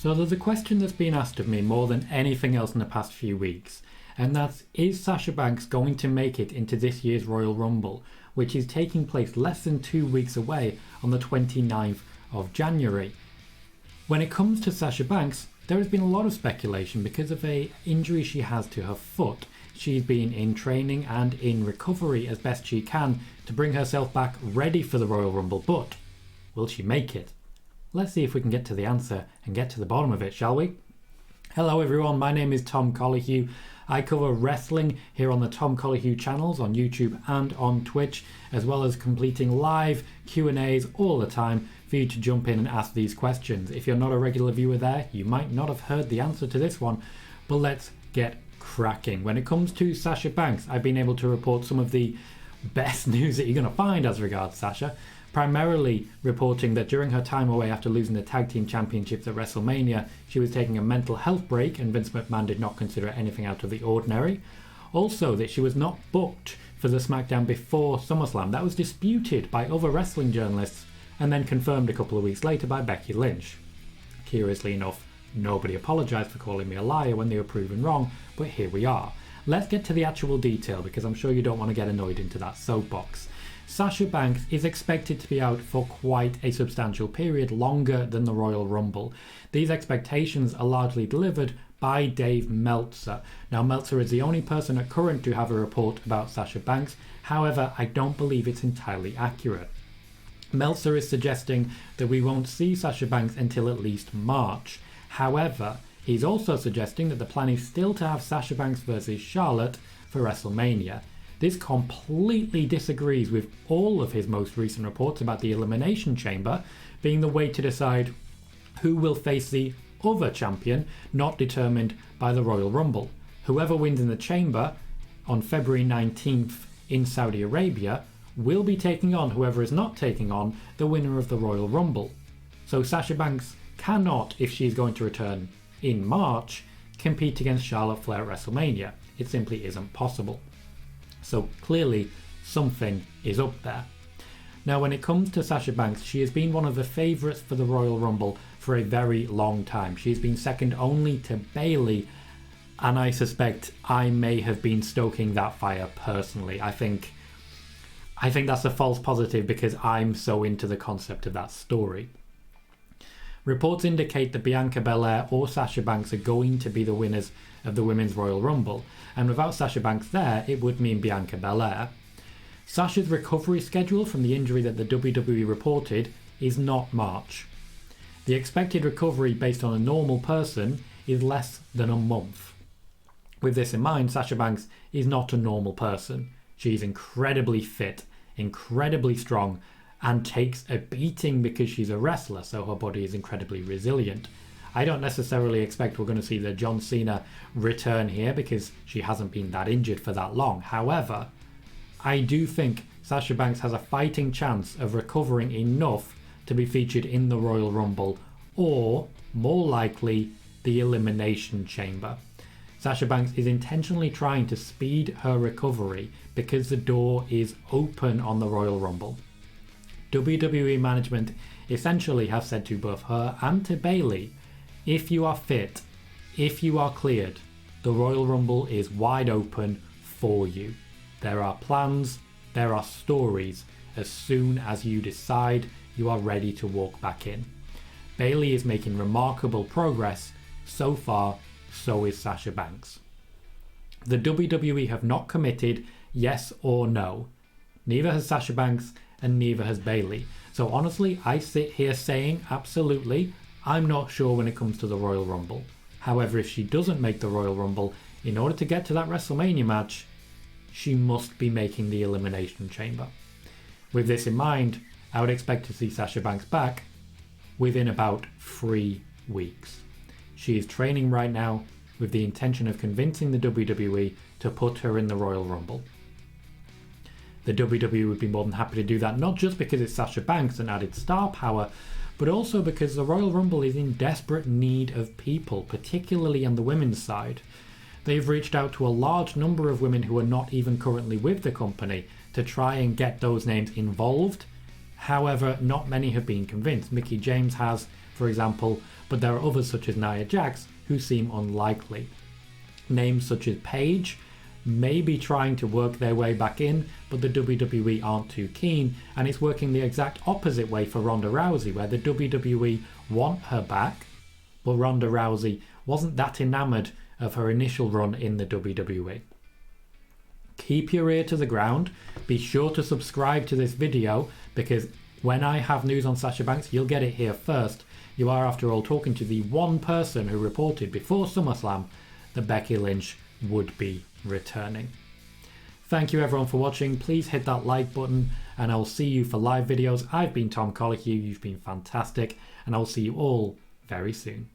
So there's a question that's been asked of me more than anything else in the past few weeks, and that's, is Sasha Banks going to make it into this year's Royal Rumble, which is taking place less than 2 weeks away on the 29th of January. When it comes to Sasha Banks, there has been a lot of speculation because of an injury she has to her foot. She's been in training and in recovery as best she can to bring herself back ready for the Royal Rumble, but will she make it? Let's see if we can get to the answer and get to the bottom of it, shall we? Hello everyone, my name is Tom Colohue. I cover wrestling here on the Tom Colohue channels on YouTube and on Twitch, as well as completing live Q&As all the time for you to jump in and ask these questions. If you're not a regular viewer there, you might not have heard the answer to this one, but let's get cracking. When it comes to Sasha Banks, I've been able to report some of the best news that you're going to find as regards Sasha, primarily reporting that during her time away after losing the tag team championships at WrestleMania, she was taking a mental health break and Vince McMahon did not consider it anything out of the ordinary. Also, that she was not booked for the SmackDown before SummerSlam. That was disputed by other wrestling journalists and then confirmed a couple of weeks later by Becky Lynch. Curiously enough, nobody apologised for calling me a liar when they were proven wrong, but here we are. Let's get to the actual detail because I'm sure you don't want to get annoyed into that soapbox. Sasha Banks is expected to be out for quite a substantial period, longer than the Royal Rumble. These expectations are largely delivered by Dave Meltzer. Now, Meltzer is the only person at current to have a report about Sasha Banks. However, I don't believe it's entirely accurate. Meltzer is suggesting that we won't see Sasha Banks until at least March. However, he's also suggesting that the plan is still to have Sasha Banks versus Charlotte for WrestleMania. This completely disagrees with all of his most recent reports about the Elimination Chamber being the way to decide who will face the other champion, not determined by the Royal Rumble. Whoever wins in the Chamber on February 19th in Saudi Arabia will be taking on whoever is not taking on the winner of the Royal Rumble. So Sasha Banks cannot, if she's going to return in March, compete against Charlotte Flair at WrestleMania. It simply isn't possible. So clearly something is up there. Now, when it comes to Sasha Banks, she has been one of the favourites for the Royal Rumble for a very long time. She's been second only to Bayley, and I suspect I may have been stoking that fire personally. I think that's a false positive because I'm so into the concept of that story. Reports indicate that Bianca Belair or Sasha Banks are going to be the winners of the Women's Royal Rumble, and without Sasha Banks there, it would mean Bianca Belair. Sasha's recovery schedule from the injury that the WWE reported is not March. The expected recovery based on a normal person is less than a month. With this in mind, Sasha Banks is not a normal person. She's incredibly fit, incredibly strong, and takes a beating because she's a wrestler, so her body is incredibly resilient. I don't necessarily expect we're going to see the John Cena return here because she hasn't been that injured for that long. However, I do think Sasha Banks has a fighting chance of recovering enough to be featured in the Royal Rumble, or, more likely, the Elimination Chamber. Sasha Banks is intentionally trying to speed her recovery because the door is open on the Royal Rumble. WWE management essentially have said to both her and to Bayley, if you are fit, if you are cleared, the Royal Rumble is wide open for you. There are plans, there are stories, as soon as you decide you are ready to walk back in. Bayley is making remarkable progress. So far, so is Sasha Banks. The WWE have not committed yes or no. Neither has Sasha Banks and neither has Bayley. So honestly, I sit here saying absolutely, I'm not sure when it comes to the Royal Rumble. However, if she doesn't make the Royal Rumble, in order to get to that WrestleMania match, she must be making the Elimination Chamber. With this in mind, I would expect to see Sasha Banks back within about 3 weeks. She is training right now with the intention of convincing the WWE to put her in the Royal Rumble. The WWE would be more than happy to do that, not just because it's Sasha Banks and added star power, but also because the Royal Rumble is in desperate need of people, particularly on the women's side. They've reached out to a large number of women who are not even currently with the company to try and get those names involved. However, not many have been convinced. Mickie James has, for example, but there are others such as Nia Jax who seem unlikely. Names such as Paige may be trying to work their way back in, but the WWE aren't too keen, and it's working the exact opposite way for Ronda Rousey, where the WWE want her back, but Ronda Rousey wasn't that enamoured of her initial run in the WWE. Keep your ear to the ground. Be sure to subscribe to this video, because when I have news on Sasha Banks, you'll get it here first. You are, after all, talking to the one person who reported before SummerSlam that Becky Lynch would be returning. Thank you everyone for watching. Please hit that like button, and I'll see you for live videos. I've been Tom Colohue. You've been fantastic, and I'll see you all very soon.